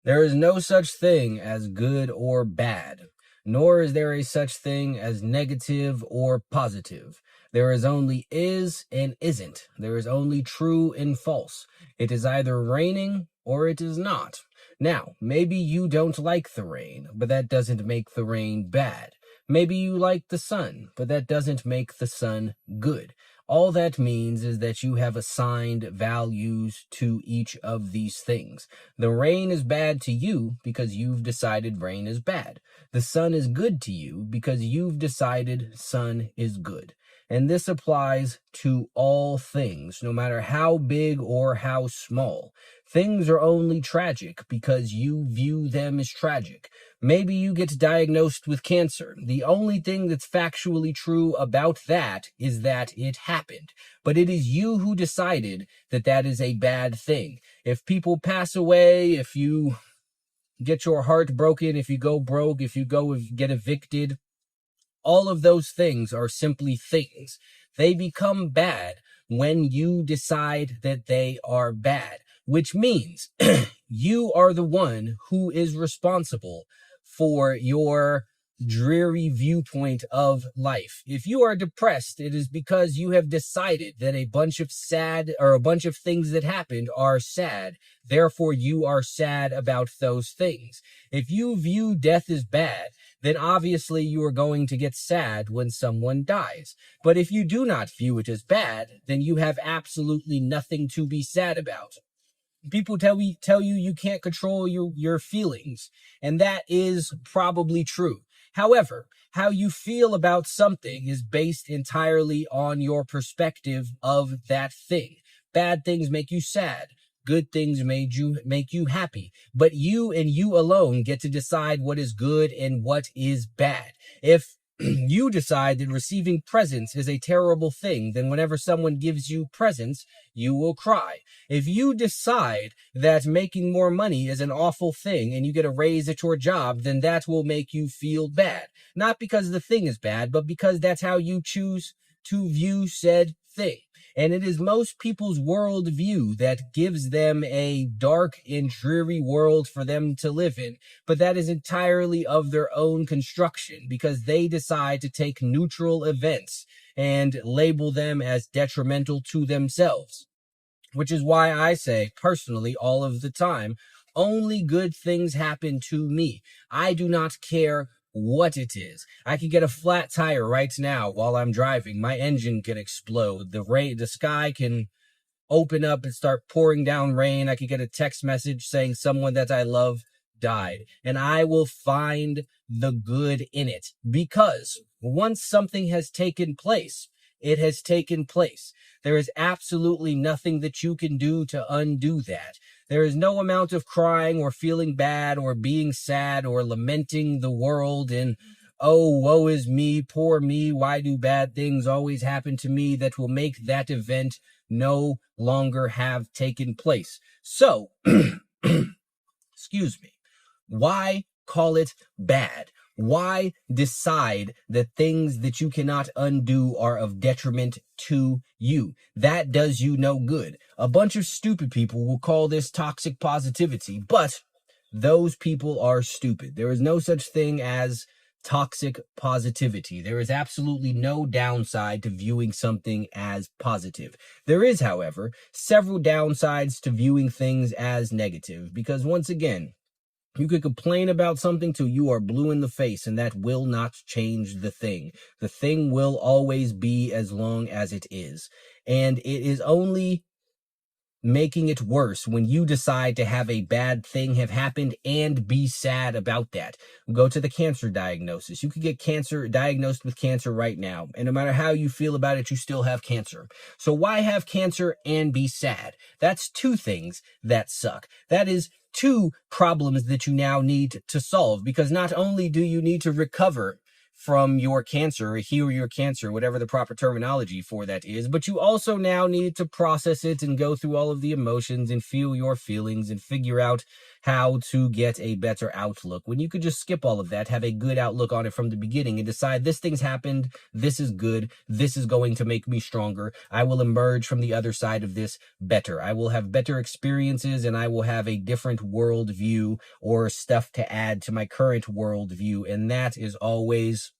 There is no such thing as good or bad, nor is there a such thing as negative or positive. There is only is and isn't. There is only true and false. It is either raining or it is not. Now, maybe you don't like the rain, but that doesn't make the rain bad. Maybe you like the sun, but that doesn't make the sun good. All that means is that you have assigned values to each of these things. The rain is bad to you because you've decided rain is bad. The sun is good to you because you've decided sun is good. And this applies to all things, no matter how big or how small. Things are only tragic because you view them as tragic. Maybe you get diagnosed with cancer. The only thing that's factually true about that is that it happened. But it is you who decided that that is a bad thing. If people pass away, if you get your heart broken, if you go broke, if you go get evicted, all of those things are simply things. They become bad when you decide that they are bad, which means you are the one who is responsible for your dreary viewpoint of life. If you are depressed, it is because you have decided that a bunch of things that happened are sad. Therefore, you are sad about those things. If you view death as bad, then obviously you are going to get sad when someone dies. But if you do not view it as bad, then you have absolutely nothing to be sad about. People tell you you can't control your feelings, and that is probably true. However, how you feel about something is based entirely on your perspective of that thing. Bad things make you sad. Good things make you happy. But you and you alone get to decide what is good and what is bad. If you decide that receiving presents is a terrible thing, then whenever someone gives you presents, you will cry. If you decide that making more money is an awful thing and you get a raise at your job, then that will make you feel bad. Not because the thing is bad, but because that's how you choose to view said thing. And it is most people's worldview that gives them a dark and dreary world for them to live in. But that is entirely of their own construction because they decide to take neutral events and label them as detrimental to themselves. Which is why I say, personally, all of the time, only good things happen to me. I do not care what it is. I could get a flat tire right now while I'm driving. My engine can explode. The sky can open up and start pouring down rain. I could get a text message saying someone that I love died. And I will find the good in it because once something has taken place, it has taken place. There is absolutely nothing that you can do to undo that. There is no amount of crying or feeling bad or being sad or lamenting the world and, oh, woe is me, poor me, why do bad things always happen to me, that will make that event no longer have taken place. So, excuse me, why call it bad? Why decide that things that you cannot undo are of detriment to you? That does you no good. A bunch of stupid people will call this toxic positivity, but those people are stupid. There is no such thing as toxic positivity. There is absolutely no downside to viewing something as positive. There is, however, several downsides to viewing things as negative, because once again, you could complain about something till you are blue in the face, and that will not change the thing. The thing will always be as long as it is. And it is only making it worse when you decide to have a bad thing have happened and be sad about that. Go to the cancer diagnosis. You could get diagnosed with cancer right now, and no matter how you feel about it, you still have cancer. So why have cancer and be sad? That's two things that suck. That is two problems that you now need to solve, because not only do you need to recover from your cancer, or heal your cancer, whatever the proper terminology for that is, but you also now need to process it and go through all of the emotions and feel your feelings and figure out how to get a better outlook, when you could just skip all of that, have a good outlook on it from the beginning, and decide this thing's happened, this is good, this is going to make me stronger, I will emerge from the other side of this better, I will have better experiences, and I will have a different world view or stuff to add to my current world view, and that is always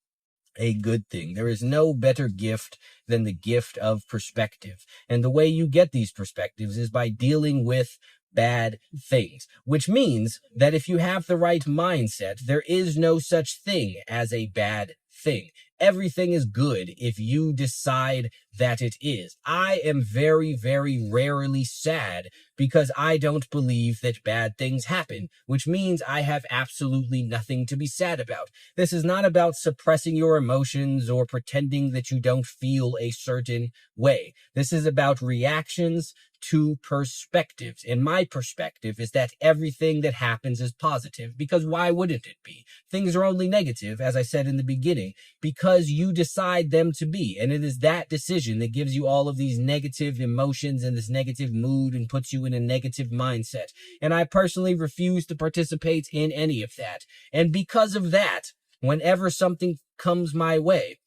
a good thing. There is no better gift than the gift of perspective. And the way you get these perspectives is by dealing with bad things, which means that if you have the right mindset, there is no such thing as a bad thing. Everything is good if you decide that it is. I am very, very rarely sad because I don't believe that bad things happen, which means I have absolutely nothing to be sad about. This is not about suppressing your emotions or pretending that you don't feel a certain way. This is about reactions to perspectives. And my perspective is that everything that happens is positive, because why wouldn't it be? Things are only negative, as I said in the beginning, because you decide them to be. And it is that decision that gives you all of these negative emotions and this negative mood and puts you in a negative mindset. And I personally refuse to participate in any of that. And because of that, whenever something comes my way,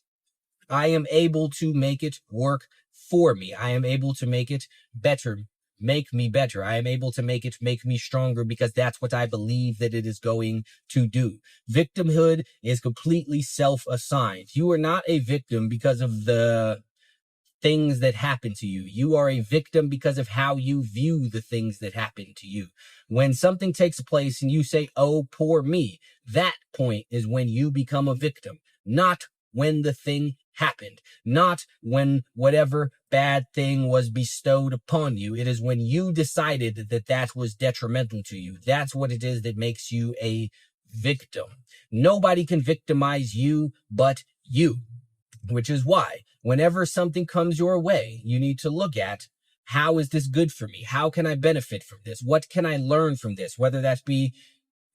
I am able to make it work for me. I am able to make it better, make me better. I am able to make it make me stronger, because that's what I believe that it is going to do. Victimhood is completely self-assigned. You are not a victim because of the things that happen to you. You are a victim because of how you view the things that happen to you. When something takes place and you say, oh, poor me, that point is when you become a victim, not when the thing happened, not when whatever bad thing was bestowed upon you. It is when you decided that that was detrimental to you. That's what it is that makes you a victim. Nobody can victimize you but you, which is why whenever something comes your way, you need to look at, how is this good for me? How can I benefit from this? What can I learn from this? Whether that be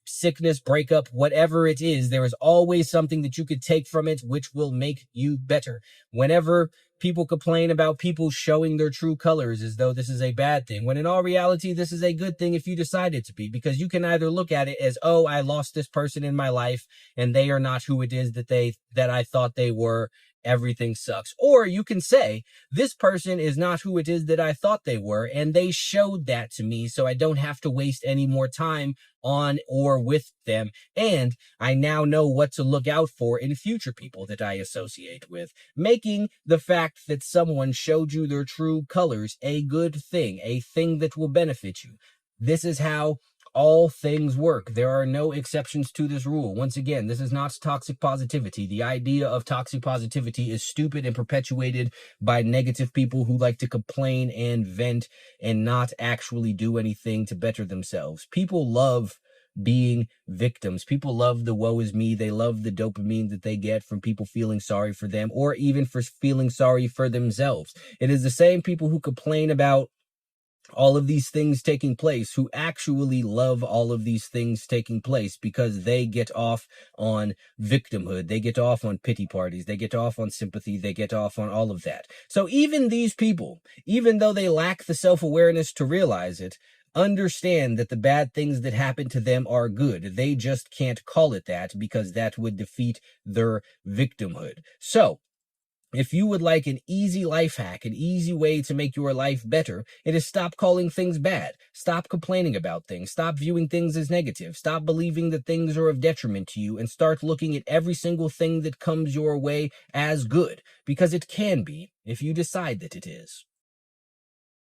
sickness, breakup, whatever it is, there is always something that you could take from it which will make you better. Whenever people complain about people showing their true colors as though this is a bad thing, when in all reality, this is a good thing if you decide it to be, because you can either look at it as, oh, I lost this person in my life and they are not who it is that I thought they were. Everything sucks. Or you can say, this person is not who it is that I thought they were, and they showed that to me, so I don't have to waste any more time on or with them. And I now know what to look out for in future people that I associate with, making the fact that someone showed you their true colors a good thing, a thing that will benefit you. This is how all things work. There are no exceptions to this rule. Once again, this is not toxic positivity. The idea of toxic positivity is stupid and perpetuated by negative people who like to complain and vent and not actually do anything to better themselves. People love being victims. People love the woe is me. They love the dopamine that they get from people feeling sorry for them, or even for feeling sorry for themselves. It is the same people who complain about all of these things taking place who actually love all of these things taking place, because they get off on victimhood. They get off on pity parties. They get off on sympathy. They get off on all of that. So even these people, even though they lack the self-awareness to realize it, understand that the bad things that happen to them are good. They just can't call it that, because that would defeat their victimhood. So if you would like an easy life hack, an easy way to make your life better, it is stop calling things bad. Stop complaining about things. Stop viewing things as negative. Stop believing that things are of detriment to you, and start looking at every single thing that comes your way as good, because it can be if you decide that it is.